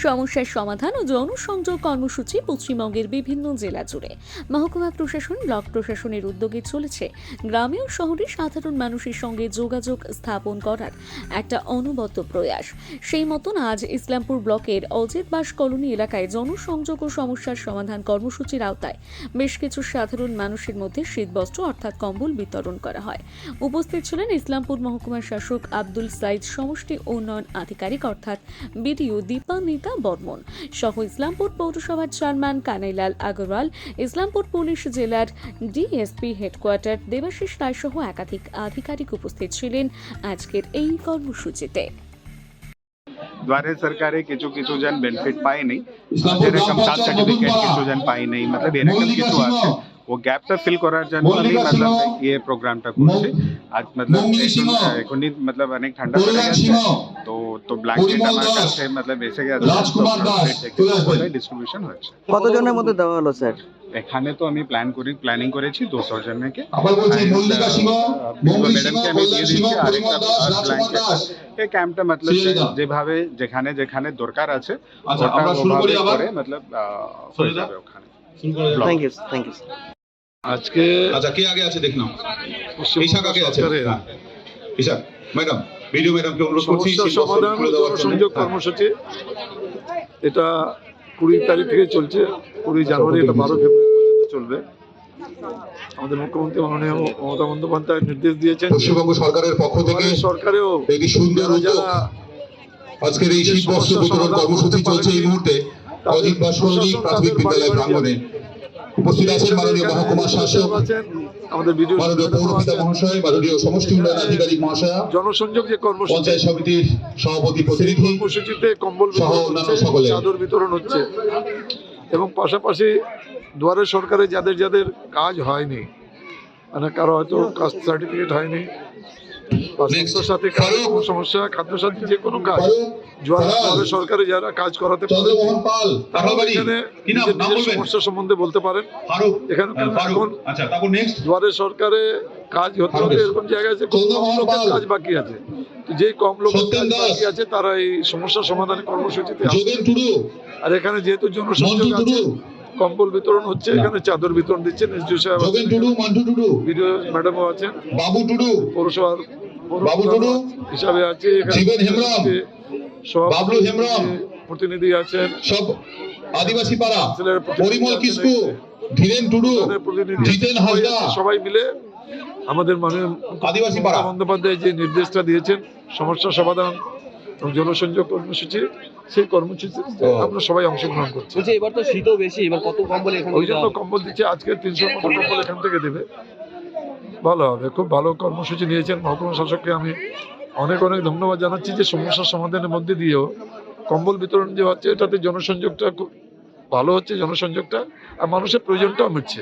সমস্যার সমাধান ও জনসংযোগ কর্মসূচি পশ্চিমবঙ্গের বিভিন্ন জেলা জুড়ে মহকুমা প্রশাসন, ব্লক প্রশাসনের উদ্যোগে চলেছে গ্রামে ও শহরে সাধারণ মানুষের সঙ্গে যোগাযোগ স্থাপন করার একটা অনবদ্য প্রয়াস। সেই মতন আজ ইসলামপুর ব্লকের অজিত বাস কলোনি এলাকায় জনসংযোগ ও সমস্যার সমাধান কর্মসূচির আওতায় বেশ কিছু সাধারণ মানুষের মধ্যে শীতবস্ত্র অর্থাৎ কম্বল বিতরণ করা হয়। উপস্থিত ছিলেন ইসলামপুর মহকুমার শাসক আব্দুল সাইদ, সমষ্টি উন্নয়ন আধিকারিক অর্থাৎ বিডিও দীপান্বিতা বর্মন সহ ইসলামপুর পৌরসভার চেয়ারম্যান কানাইলাল আগরওয়াল, ইসলামপুর পুলিশ জেলার ডিএসপি হেডকোয়ার্টার দেবাশিস রায় সহ একাধিক আধিকারিক উপস্থিত ছিলেন আজকের এই কর্মসূচিতে। द्वारे सरकारे किछु जन बेनिफिट पाए नहीं, যেরকম কাস্ট সার্টিফিকেট কিছু জন পাই নাই, मतलब এরকম কিছু আছে वो গ্যাপটা ফিল করার জন্য আমি मतलब ये প্রোগ্রামটা করছি। আজ मतलब এখনই मतलब অনেক ঠান্ডা পড়ে গেছে, তো ব্ল্যাঙ্কেট আমার কাছে मतलब এসে গেছে, ডিস্ট্রিবিউশন হচ্ছে। কতজনের মধ্যে দেওয়া হলো স্যার? এখানে তো আমি প্ল্যানিং করেছি 200 জনকে। ম্যাডামকে আমি দিয়ে দিচ্ছি আরেকটা ব্ল্যাঙ্কেট। এই ক্যাম্পটা मतलब যেভাবে যেখানে যেখানে দরকার আছে ওটা ওভাবে করে मतलब হয়ে যাবে ওখানে। Thank you. আজকে আচ্ছা, কে আগে আছে দেখুন, ঈশা কাকে আছে? ঈশা ম্যাডাম, ভিডিও ম্যাডামকে অনুরোধ করছি সমাধান জনসংযোগ কর্মসূচি, এটা 20 তারিখ থেকে চলছে, 20 জানুয়ারি, এটা 12 ফেব্রুয়ারি পর্যন্ত চলবে। আমাদের মুখ্যমন্ত্রী মাননীয় মমতা বন্দ্যোপাধ্যায় নির্দেশ দিয়েছেন পশ্চিমবঙ্গ সরকারের পক্ষ থেকে সরকারেও একটি সুন্দর উদ্যোগ। আজকের এই শীত বস্ত্র বিতরণ কর্মসূচি চলছে এই মুহূর্তে অজিত বাস কলোনি প্রাথমিক বিদ্যালয় প্রাঙ্গণে। উপস্থিত আছেন মাননীয় মহকুমা শাসক, আমাদের বিডিও, মাননীয় পৌরপিতা মহাশয়, মাননীয় সমষ্টি উন্নয়ন আধিকারিক মহাশয়া, জনসংযোগ যে কর্মসূচি, পঞ্চায়েত সমিতির সভাপতি প্রতিনিধি, কর্মসূচিতে কম্বল সহ অন্যান্য সকলে, চাদর বিতরণ হচ্ছে এবং পাশাপাশি দুয়ারে সরকারে যাদের যাদের কাজ হয়নি, মানে কারো হয়তো কাস্ট সার্টিফিকেট হয়নি, সাথে সমস্যা, খাদ্যসাথী যে কোনো কাজ, দুয়ারে সরকারে যারা কাজ করাতে পারে সমস্যা সম্বন্ধে বলতে পারেন। এখানে এখন দুয়ারে সরকারে কাজ হতে হতে এরকম জায়গায় আছে কম লোকের কাজ বাকি আছে, যে কম লোকের কাজ বাকি আছে তারা এই সমস্যা সমাধান কর্মসূচিতে আসছে। আর এখানে যেহেতু জনসংযোগ আছে, কম্বল বিতরণ হচ্ছে, এখানে চাদর বিতরণ দিচ্ছেন এসডিও সাহেব, ভিডিও ম্যাডামও আছেন, পৌরসভার হিসাবে আছে, প্রতিনিধি আছেন, সব আদিবাসী পাড়া, পরিমল কিসকু, ধীরেন টুডু, জিতেন হাসদা, সবাই মিলে আমাদের মাননীয় আদিবাসী পাড়া বন্দ্যোপাধ্যায় যে নির্দেশটা দিয়েছেন সমস্যা সমাধান এবং জনসংযোগ কর্মসূচি, সেই কর্মসূচিতে আমরা সবাই অংশগ্রহণ করছি। এবার তো শীতও বেশি, এবার কত কম্বল এখানে? ওই জন্য কম্বল দিচ্ছে, আজকে 300 মতো কম্বল এখান থেকে দেবে, ভালো হবে। খুব ভালো কর্মসূচি নিয়েছেন মহকুমা শাসককে আমি অনেক অনেক ধন্যবাদ জানাচ্ছি যে সমস্যার সমাধানের মধ্যে দিয়েও কম্বল বিতরণ যে হচ্ছে এটাতে জনসংযোগটা খুব ভালো হচ্ছে, জনসংযোগটা আর মানুষের প্রয়োজনটাও মিটছে।